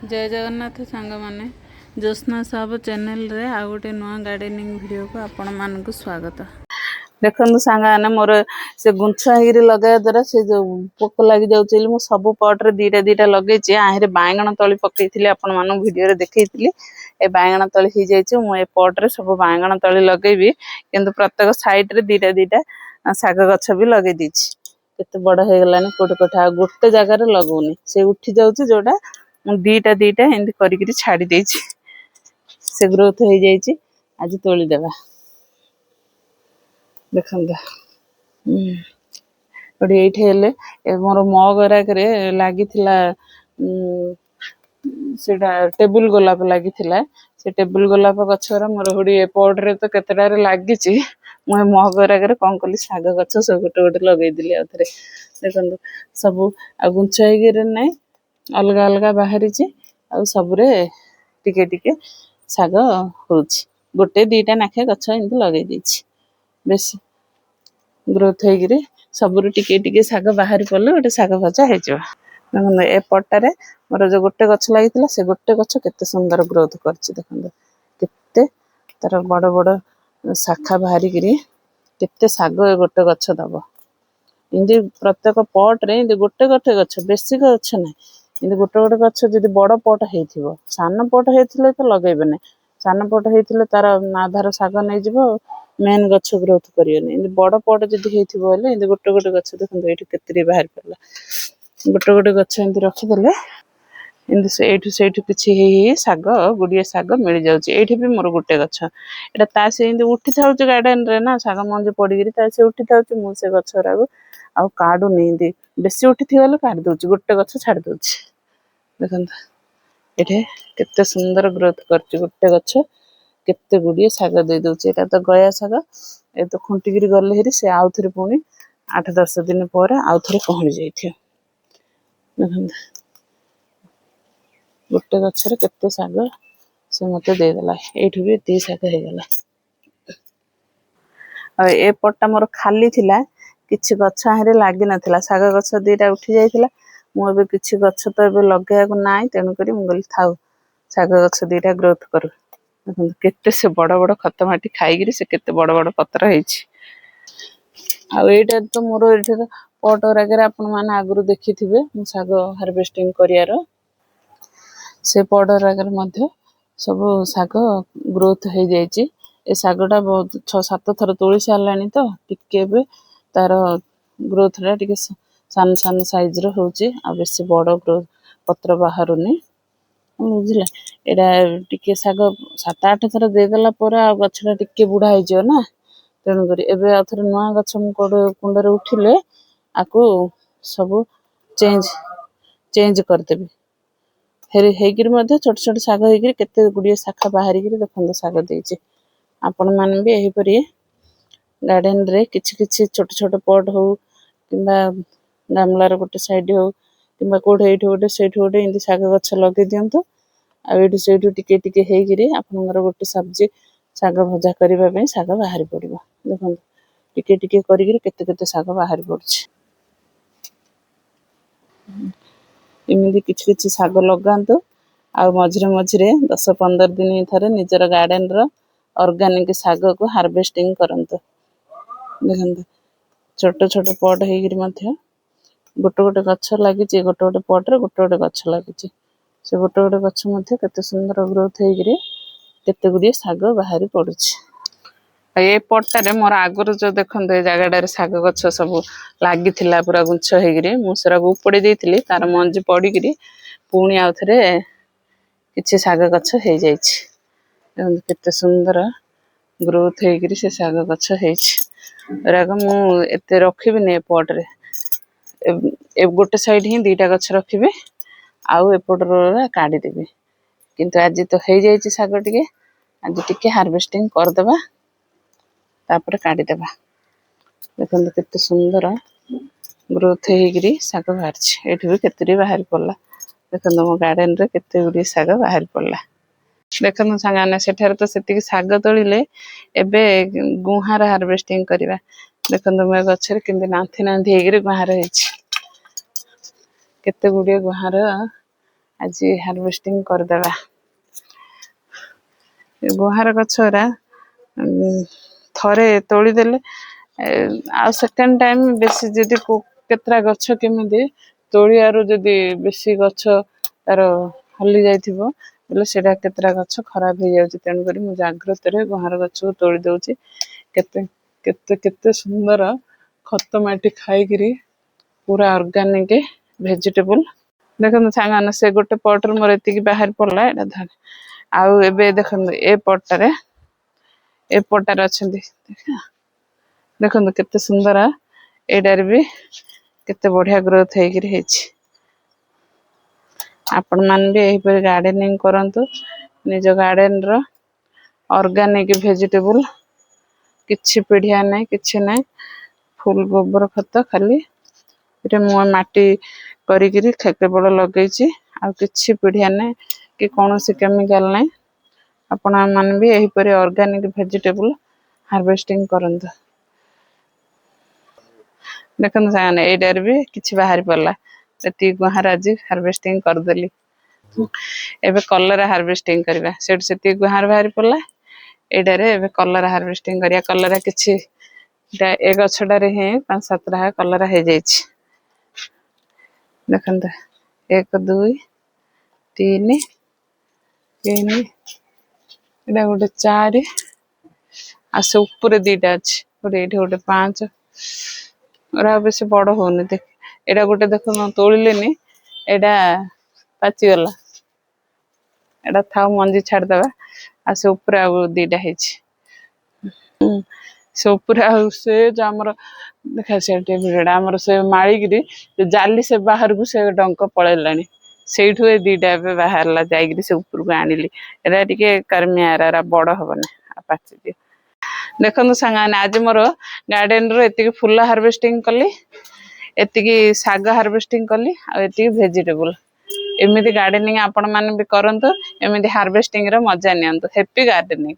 जय जगन्नाथ सांग माने ज्योत्ना साहब चैनल रे आ गोटे नुआ गार्डनिंग वीडियो को आपण मानक स्वागत। देखो सांग मैंने मोर से गुंछा हिरी लगे द्वारा से जो पोक लग जाऊँ मु सब पट्रे दीटा दीटा लगे आहरे बांगण तली पकई आपण मान वीडियो देखी ए बांगण तली हो जाए मुझे पट्रे सब बांगण तली लगेबी किंतु प्रत्येक साइड रे दीटा दीटा शाग गछ भी लगे दीची केते बड़ हो गलानी कोटे कोठा गोटे जगार लगौनी से उठी जाऊँ जोटा दीटा दीटा एमती करी छाड़ी देछि से ग्रोथ हो जाइए आज तोली देवा देखंदा गोटे ये मोर मग गुराक लगी सेटा टेबुल गोलाप लगी से टेबुल गोलाप गछरा मोर हुडी एपट्रे तो केतेटारे लगी मुझे मग गुराक कौन कली शाग गछ सब गोटे गोटे लगेदेली आउे देखो सब आ गुंचाई ना अलग अलग बाहरी सबरे टिके टिके शाग हो गोटे दीटा नाखे गछ एमती लगे बेस ग्रोथ हो सबरू टिके टिके शाग बाहरी पड़े गोटे शाग भजा हो ए पट्टारे मोर जो गोटे गछ लगी से गोटे गछ केते सुंदर ग्रोथ करते तार बड़ बड़ शाखा बाहरी केते शाग गोटे गछ दब इमती प्रत्येक पट्रे गोटे गोटे गछ बेसी गछ ना इमती गोटे गोटे गछ जब बड़ पट हो सान पट होते तो लगेबे ना सान पट होते तार आधार शाग नहीं जीव मेन गछ ग्रोथ कर बड़ पट जदि होते गोटे गोटे गछ देखो ये केतरी बाहर पड़ा गोटे गोटे गछ एमती रखीदे एमती से किसी शाग गुड़िए शाग मिल जाऊँगी ये भी मोर गोटे गछ यहाँ से उठी था गार्डन रे ना शाग मंजी पड़ी से उठी था मुझे गछरा आउ काढ़ू नहीं बेसी उठी थी काढ़ दूची गोटे गछ छाड़ दूची देखो ये केते सुंदर ग्रोथ कर गोटे गछ केते गुड़िए शाग दे दूची एटा तो गया शाग ये तो खुंटिकी गले हेरी से आउ थे पुणी 8-10 दिन पर आउ थे पहुँच जाइए देखो गोटे गचर केते शाग से मत देदेला ये भी दी शाग होगला ए पट्टा मोर खाली थिला किछि गछ आहरे लागी नथिला शाग गछ दीटा उठी जाइथिला मु एबे किछि गछ तो एबे लगाया को नाई तेणु करी मु गली थाउ शाग गछ दीटा ग्रोथ करू केते से बड़ बड़ खत माटी खाई से केते बड़ बड़ पत्र होइछि आ एटा तो मोर एठे पट रागरे आपण माने आगु देखिथिबे मु शाग हार्वेस्टिंग करियार से पट रागरे मध्य सब शाग ग्रोथ हो जाइछि ए शागटा बहुत 6-7 थर तोली सारानी तो टिके तार ग्रोथ टिके सान सान साइज रो होची आ बेसी बड़ ग्रोथ पत्र बाहरुनी बुझला एटा टिके शाग 7-8 थर देदेला पर आ गछटा टिके बुढ़ा हो जियो ना तेणु करी एबे आ थर नुआ गछ मु कुंडरे उठिले आकु सब चेंज करदेबी फेर हेगिर मध्य छोट छोट शाग हेगिर केते गुड़िए शाखा बाहरी देखो शाग देइछि आपण मान भी यहीपरि गार्डन रे किछि किछि छोट छोट पट हो किंबा गामलार गोटे साइड हो किंबा कोठे एठी गोटे सेठी गोटे एंती शाग गछ लगे दियंतु आ एठी सेठी टिके टिके हेगिरी आपनकर गोटे सब्जी शाग भजा करिबा पे शाग बाहरी पड़िबो देखो टिके टिके करिगिरी केते केते शाग बाहरी पड़छि एमिति किछि किछि शाग लगांतु आ मझिरे मझिरे 10-15 दिन थरे निजर गार्डन रो ऑर्गेनिक शाग को हार्वेस्टिंग करंतु देखंतु छोट छोट पट हेगिरी मध्य गोटे गोटे गछ लगी गोटे गोटे पट्रे गोटे गोटे गछ लगी से गोटे गोटे गछ मध्य केते सुंदर ग्रोथ हेगिरी केते गुड़िए शाग बाहरी पड़ुछि ये पट्टारे मोर आगुर जो देखो जगह शाग गछ सब लगी पूरा गुंछ हेगिरी मुसरा को उपड़ी देइथिली तार मंजी पड़ीगिरी पुणी आउ थे किछि शाग गछ हो जाइछि केते सुंदर ग्रोथ हेगिरी से शाग गछ होइछि मु एते रखिबि ने पट्रे ए गोटे साइड ही दीटा गछ रखिबि आउ एपटर काढ़ी देबी किंतु आज तो हो जाइछि शाग टिके आज टिके हार्वेस्टिंग करदेबा तापर काढ़ी देबा देखो केते सुंदर ग्रोथ हेगिरी शाग बाहरछि एठी भी केतरी बाहर पड़ला देखो मो गार्डन रे केते गुडी शाग बाहर पड़ला देखो सांगाने सेठार तो सेतिकी शाग तोलिले एबे गुहार हार्वेस्टिंग करिबा देखो मो गछरे केंदे नांथी नांथी हेगिरी गुहार हेछि केते गुडी गुहार आज हार्वेस्टिंग करदेवा गुहार गछरा थरे तोड़देले आ सेकेंड टाइम बेसी जदि केतरा गछ केमिति तोड़ियारू जदि बेसी गछ तार हली जाइथिबो बोले सेटा केतरा गछ खराब हो जाउछि तेणु करी मु जाग्रत रे गुहार गछ को तोड़ी दउछि केते केते केते सुंदर खत माटी खाइकरी पूरा ऑर्गेनिक वेजिटेबल देखो सांगाने से गोटे पट मोर एतिकी बाहर पड़ला एटा धर आउ एबे देखो ए पटरे ए पटार अछंती देखो केते सुंदर एडार भी केते बढ़िया ग्रोथ हेकरी हेछि आपण मान भी एही पर गार्डनिंग करंतु निज गार्डन रो ऑर्गेनिक वेजिटेबल किछि पीढ़िया नै किछि नै फुल गोबर खत खाली इटे मु माटी करिकरी केवल लगेछि आ किछि पीढ़िया नै कि कोनोसी केमिकल नै आपण मान भी एही पर ऑर्गेनिक वेजिटेबल हार्वेस्टिंग करंतु देखो साने एडार भी किछि बाहर पड़ला एति गुहार आज हार्वेस्टिंग कर देली एबे कलर हार्वेस्टिंग करबा सेति गुहार बाहर पड़ला एडारे एबे कलर हार्वेस्टिंग करिया कलर किछि ए गछडारे हे 5-7 टा कलर हे जाइछि देखंत 1 2 3 3 एडा गोटे 4 आ से ऊपर दीटा अछि गोटे एठी गोटे 5 ओरा बेसी बड़ होनी देख एडा गोटे देखो तोड़िलेनी एडा पाची गला एडा थाउ मंजी छाड़ दबा आ से ऊपर आ दीटा हेछि से ऊपर आ से जो हमर देखा से वीडियोडा हमर से माळीगिरी जाली से बाहर को से डंक पळेलानी सेठु ए दीटा बे बाहरला जाईगिरी से ऊपर को आनिली एरा टिके कर्मियारा बड़ होबने पाची दियो देखो सांगाने आज मोर गार्डन रो एतिकी फुल हार्वेस्टिंग कली एतिकी साग हार्वेस्टिंग कली आ एतिकी वेजिटेबल एमिति गार्डनिंग आपण मान भी करंतु एमिति हार्वेस्टिंग रो मजा नियंतु हैप्पी गार्डनिंग।